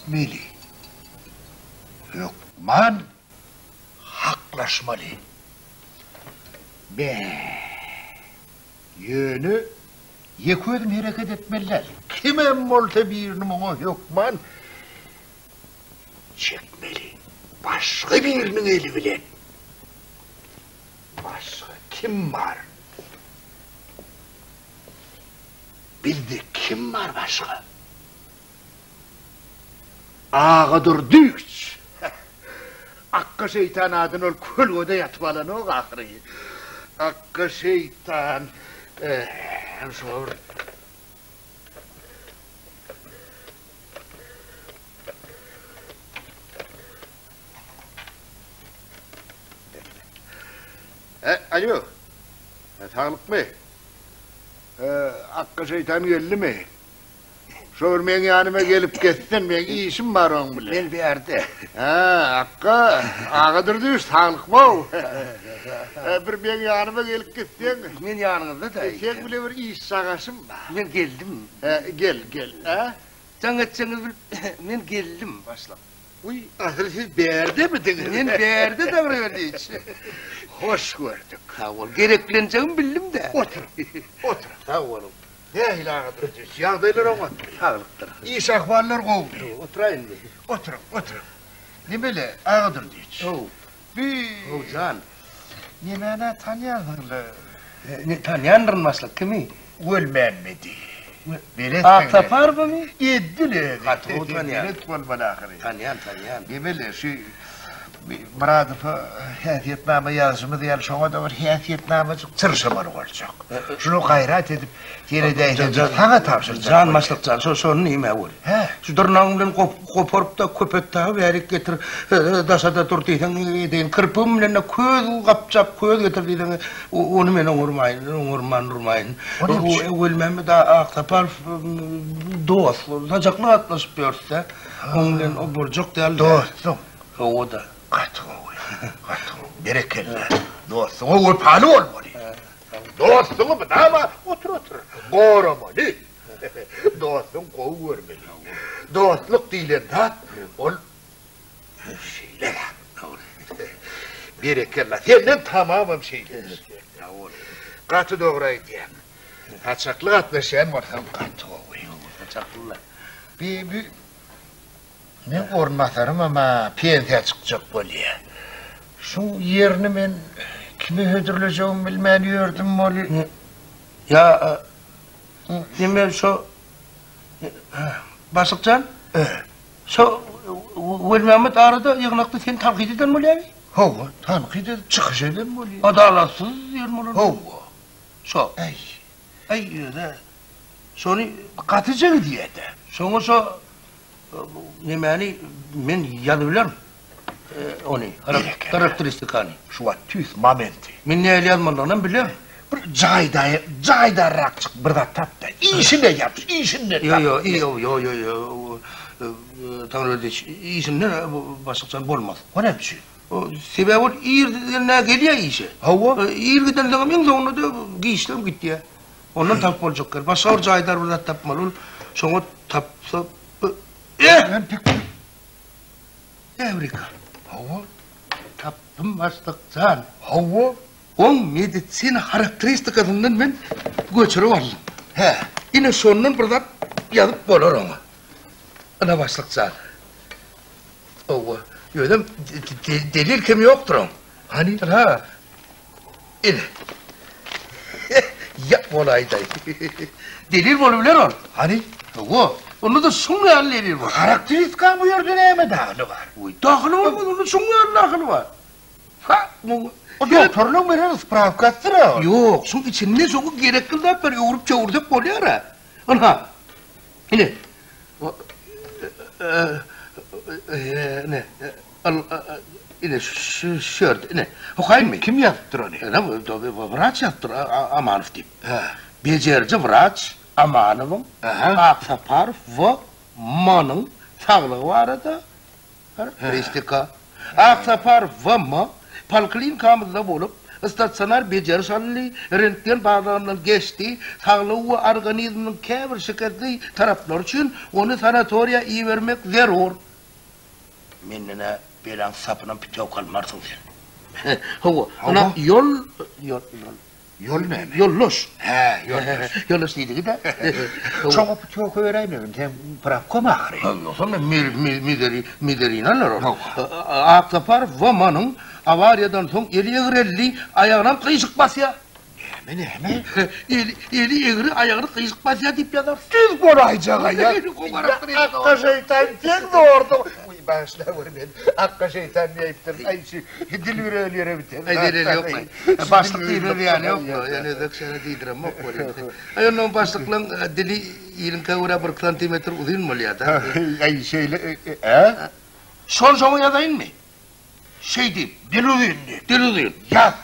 gitmeli. Lokman haklaşmalı. Yönü yeködüm hareket etmeliler. Kimem olta birinin ona Lokman çekmeli. Başka birinin eli bilen. Başka kim var? Bildi kim var başka? Ağadır düğüç. Akka şeytan adını ol kölgöde yatıp alan o ahırı. Akka şeytan. Sor. Alo. Sağlık mı? Akka şeytan geldi mi? Şor men yanıma gelip gitsin, men işim var onun bile. Ben bir yerde. Akka, ağadır diyor, sağlık mı? Bir men yanıma gelip gitsin. Men yanınızda da. Sen bile bir iş sağasın mı? Men geldim. Gel. Sen etseniz men geldim başlam. Uy, asıl siz bir yerde mi dediniz? Men bir yerde de öyle hiç. Hoş gördük. Sağ ol, gerekleneceğimi bildim de. Otur. Sağ olun. Ne hilağıdır diyor, yağdaylar ama. Sağlıktır. İş ahvallar kovmuyor. Oturayım de. Oturun. Ne böyle ağıdır diyor. Bir... Can. Nemene tanıyanlarla. Ne tanıyanırın maslak kimi? Ölmenmedi. Aktapar mı? Yeddiler. Katı o tanıyan. Bilet olmalı ahırı. Tanıyan. Demeli şu... Murad'ı heyetname yazımı diye şuna da bir heyetname tırşımarı olacak. Şunu gayret edip yine de sana tavsıracak. Can maslak can, sorun neyime ol. Şu dırnağımdan koparıp da köpektağı verik getir, dasada dur deyden, kırpımla köz kapçap köz getir deyden, onu men oğurmayın. Ölmemi da aktapar dost, sacaklı atlaşıp görse, ondan o burcuk değil. Dostum. O da. Katı berekelle. Dostum, o pahalı olmalı. Dostum mu ama otur. Korumalı. Dostum kovu vermeli. Dostluk değilim da, ol şeyler. Berekelle, senden tamamım şeyler. Katı doğraydı yani. Kaçaklı atlaşan varsam katı oluyor. Kaçaklılar. Bir men ornatlarım ama pensiya çıkacak böyle. Şu yerini ben kime hödürleyeceğimi bilmeyen yördüm moli. Ya, demek şu Basıkcan, şu Mehmet arada yığınakta seni tankit eden mi yani? Hova, tankit edip çıkış eden moli. Adalatsız yer mi olur? Hova. Şu. Ay, şunu Katıcı diye de. şunu şu nemeni men yazıyorum. Onu, karakteristikani. Şu an tüz momenti. Men ne yazmadığını biliyorum. Bir cayda rakçık bir da tap da. İşini yapmış, işini tap. Yo. Tanrı ödeş, işinden Basıkcan olmaz. O ne biçim? Sebebi İr'den geliyor işe. Hava? İr'den de en sonunda da giyiştim gitti ya. Ondan tap olacaklar. Başka caydar burada tapmalı. Sonra tapsa... Ben pek... Evrika. Hava? Taptım Basıkcan. Hava? On medisina karakteristikasından ben göçürüp aldım. Yine sonundan buradan yazıp olur ona. Ana Basıkcan. Yödüm delil kim yoktur on. Hani? Yine. Yap olaydı. Delil olabilir on. Hani? Onu da sunmayan delil var. Karakteristika mı gördün mi dağılı var? Dağılı var mı? Onu sunmayan dağılı var. O doktorluğun veren spravkastır o. Yok, son içinde soğuk gerekli de böyle yoğurup çağırdık oluyor ha. Ana, yine. Ne? Yine şört, ne? Hokayım mı? Kim yaptır onu? Ne? Vraç yaptır, Amanov deyip. Becerci vraç, Amanov'un, Aksapar ve Man'ın sağlığı var da. Karakteristika. Aksapar ve Ma, Palklin kamızda bulup, istatsionar becerişalli rentgen bağlamından geçti, sağlığı ve organizminin käbir şikayetli taraflar için onu sanatoriya iyi vermek zarur. Menine belan sapınan pitev kalmarsın sen. Hava, ana Yol ne? yolloş. He, yolloş. Yolloş deydi de. Çoğu çok öğrenmiyorum. Sen bırak koma ağrı. Sonra mideriyle olur. Aksapar Vaman'ın avariyadan son eli eğrelli ayağına kıyışık basya. Ne? Eli eğri ayağını kıyışık basya deyip yazar. Siz koraycağa ya. Akka şeytan tek doğurdu. Uy başla vur ben. Akka şeytan neyiptir. Ay şu dil yüreğlere biter. Dil yok mu? Başlık değil yani yok mu? Yani ödek sana değildirem yok mu? Ayağının başlıkla dili ilin kavura 1 santimetre uzun mu ya da? Ay şeyle. Son yazayım mı? Şey diyeyim. Dil uzun. Yaz.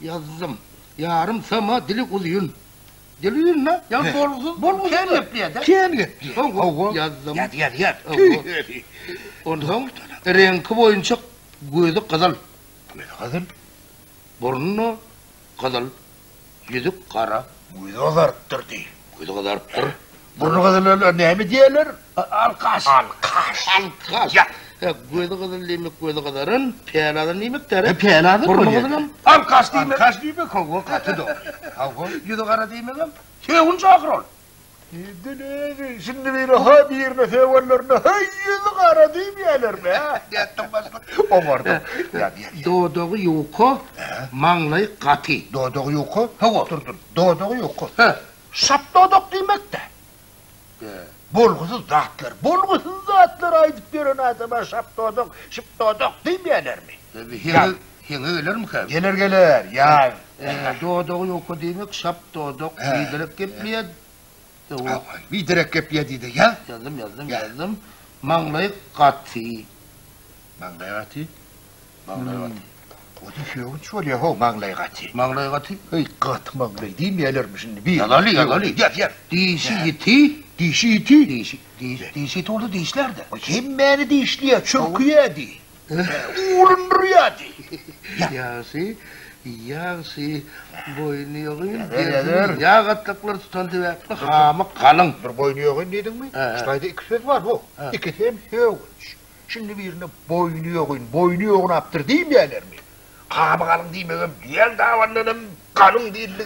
Yazdım. Yarım sama dili uzun. Dili uzun ne? Ya bolgusuz. Bolgusuz. Ken yapıyor da. Ken yapıyor. Yazdım. Yat. Ondan sonra rengi boyunca gözü kızıl. Kadın. Burnu kızıl. Yüzü kara. Bu da zarttır değil. Gözü kızarıptır. Bunu kadınlar ne mi diyorlar? Alkaş. Ya. Gözü kızıl demek gözü kızarın. Peyladan demek der. Peyladan Burnu mı? kızıl. Alkaş demek. Alkaş değil mi? Kogu katı da. Yüzü kara demek. Sevun çakır ol. Şimdi bir birine fevallerine yüzü kara değil mi yerler be? Yettim başka. O vardı. Doğduğu yoku, manlayı katı. Doğduğu yoku. Hava. Dur. Doğduğu yoku. He. Şap doğduk demek de. Bulgusuz zatlar aydıp bir adama şap doğduk, şıp doğduk değil mi yerler mi? Hine öler mi ki? Gelir. Ya. Doğduğu yoku demek, şap doğduk. Liderek gitmeye. Bir direk hep yediydi ya. Yazdım. Manlayı katı. Manglayati. O da şey olmuş var ya, o manglayati. Manlayı katı. Ay kat manglay değil mi yerler mi şimdi? Yalalı. Yer. Dişi iti. Dişi iti. Dişi iti orada dişler de. Kim beni dişliye çöküyedi. Uğrunduruyordu. Yağsı boynu yoğun. Neler? Yağ katlıklar tutan devekli hamı kalın. Bir boynu yoğun dedin mi? İşte 2 söz var bu. 2 hem hövünç. Şimdi birine boynu yoğun aptır değil mi yerler mi? Hamı kalın değil mi? Diğer davanlarım kalın değildi.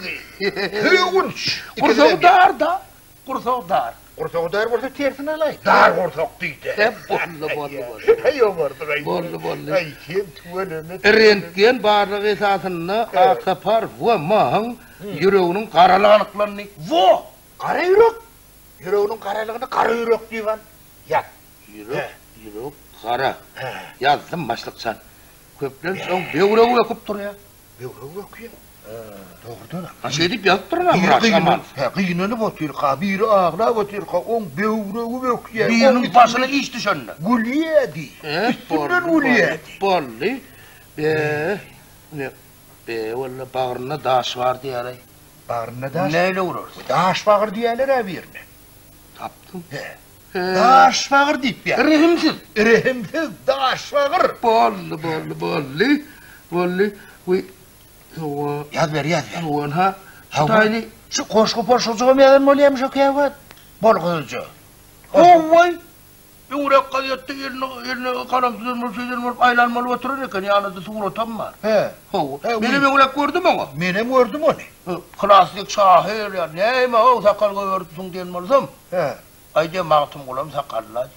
Hövünç. Kursağı dar da. Kursağı dar. Kursağı dar varsa tersine alay. Dar kursağı değil de. Hep bollu. Ay o vardı. Bollu. Ay kim tuğanını. Rentgen barlığı esasında aksapar ve mahın yüreğinin karalanıklarını. Vo! Kara yürek. Yüreğinin karalığını kara yürek diyor. Yat. Yürek kara. Yazdım başlık sen. Köplen son bevreği yakıp dur ya. Bevreği yok ya. Doğrudan. Şey deyip yazıp durun ha Murat aman. Kıyınını batıyor ka, biri ağla batıyor ka, on bevreği yok ya. Birinin başına iş düşenle. Gülüyedi. Üstünden gülüyedi. Bolli. Valla bağrına daş var diyelim. Bağrına daş? Neyle vurur? Daş bağır diyeler evirme. Taptım. Daş bağır deyip ya. Rehimsiz. Rehimsiz daş bağır. Bolli. Yaz ver. Ulan ha. Şu tayni. Şu koşku poşkucuğum yalan mı oluyormuş o kıyafet? Bol kızıcı. Vay. Yürek kayattı yerine karamsızırmış, aylanmalı oturur ya, yanında suğrutam var. Benim yürek gördüm ama. Benim gördüm onu. Klasik şahir ya, neyme o sakal koyuyorsun diyen malzım. Ayde mağtum olam sakallar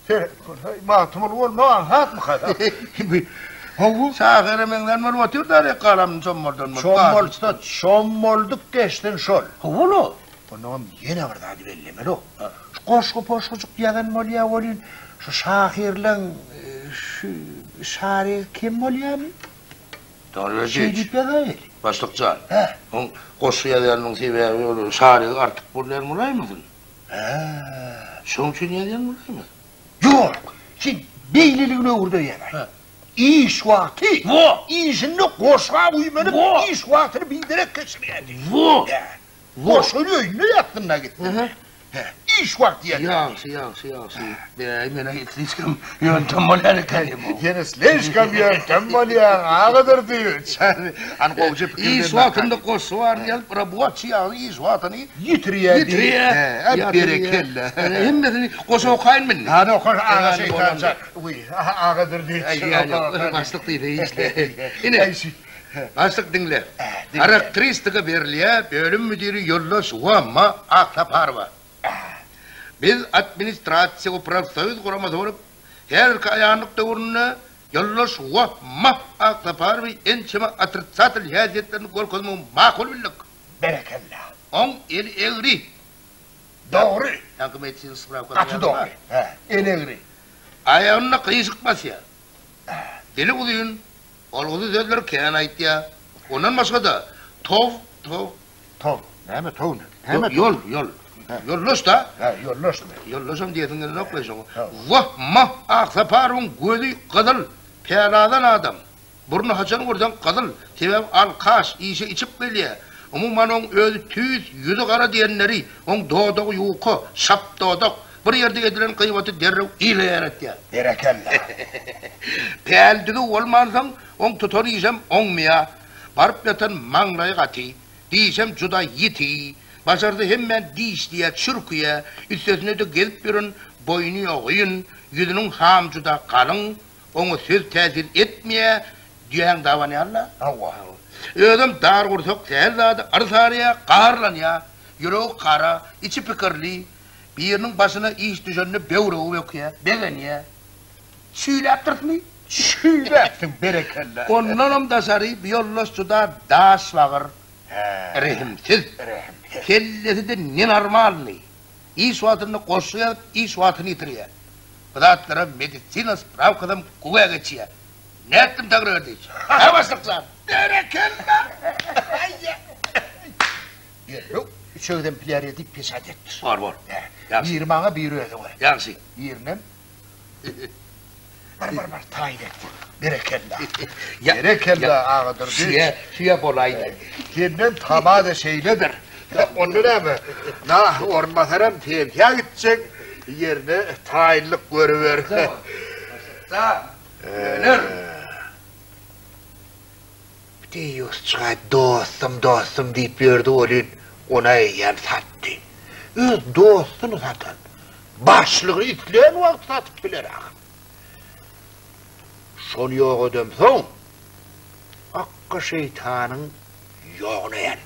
diye. Mağtumul olma anhat mı kadar? Şahire menden mal otur da ya karam çommordan mal. Çommolduk geçtin şol. Huvulu. Onun yine vardı hadi belleme lo. Koşku poşkucuk yalan mı oluyor olun? Şu şahirle şu şari kim oluyor mu? Doğru Şey deyip ya da öyle. Başlıkçı. Koşu yalanın sebebi şari artık buralar mulay mısın? Şunun için yalan mulay mı? Yok. Şimdi beyliliğine uğurdu yana. İş vakti. İşini koşa uymanıp iş vaktini bildirek geçiriyedi. Koşuyor ne yaptın da gittin? iş vakti yani. Yaxşı. Mene hiçkim yöntem bolar kelim. Yine sleşkam yöntem bolyan ağıdır diyor. An qoğucu fikirden. İş vaktinde qosu var ya, bu açı iş vaktını Yitiriye. Hep berekelle. Hemmesini qosu okayın mı? Hadi okur ağa şeytanca. Ağıdır diyor. Yani başlık değil işte. Yine başlık dinle. Karakteristika veriliye bölüm müdürü Yollaş Uamma Aktaparva. Biz administrasiya upravsoyuz kuramaz olup her kayanlık doğruna Yollaş Uamma Aktaparva ençeme atırtsatıl hazretlerini gol kozmu makul bildik. Berekallah. On el eğri. Doğru. Yankı etsin sıfıra Atı doğru. El eğri. Ayağına kıyışıkmaz ya. Deli buluyun. Olgudu sözler keyan ait ya. Ondan başka da tov. Ne mi tov ne? Yol. Yollaş da. Yollaş mı? Yollaşam diyetin ne koysun. Vah mah aksaparun gözü kadıl. Peyaladan adam. Burnu haçan oradan kadıl. Tebem al kaş işe içip geliyor. Umuman on özü tüz yüzü kara diyenleri. On doğduğu yuku şap doğduk. Bir yerde edilen kıymatı derrev ile yarat ya. Berekallah. Peyaldығы olmansan, on tutar yiyeceğim on miya. Barıp yatan mağlayı katı. Diyeceğim juda yiti. Başardı hemen dişliye, çürküye. Üstesine de gelip birin boynu oyun. Yüzünün ham juda kalın. Onu söz tesir etmeye. Diyen davanı Allah. Allah. Ödüm dar kurtuk, seherzadı, arısarıya, qaharlan ya. Yürü kara, içi pikirli. Birinin başına iş düşenini bevruğu yok ya. Begen ya. Şüylep mı? Şüyleptin berekallah. Ondan da sarı bir yollaşçıda daş var. Rehimsiz. Kellesi de nenormalni. İş vaatını koşuyor, iş vaatını yitiriyor. Bıdatlara medisina spravkadan kuvaya geçiyor. Ne ettim takrir edeyim? Ne başlıksan? Berekallah. Yok. Şöyden piler edip pesat etmiş. Var. Bir bana bir öyle var. Yansı. Yerine. Var. Tayin ettim. Berekallah. Berekallah ağadır. Şuya bolaydı. Kendim tamamen şeyledir. Ondan mı? Nah ormanlarım tevkiye gidecek. Yerine tayinlik görüver. Tamam. Öner. Diyoruz çıkay dostum deyip verdi olun. Ona eğer sattı. Dostunu satan. Başlığı itleyen vakit satıp bilir ağam. Şonu yok ödüm son. Hakkı şeytanın yoğunu yen.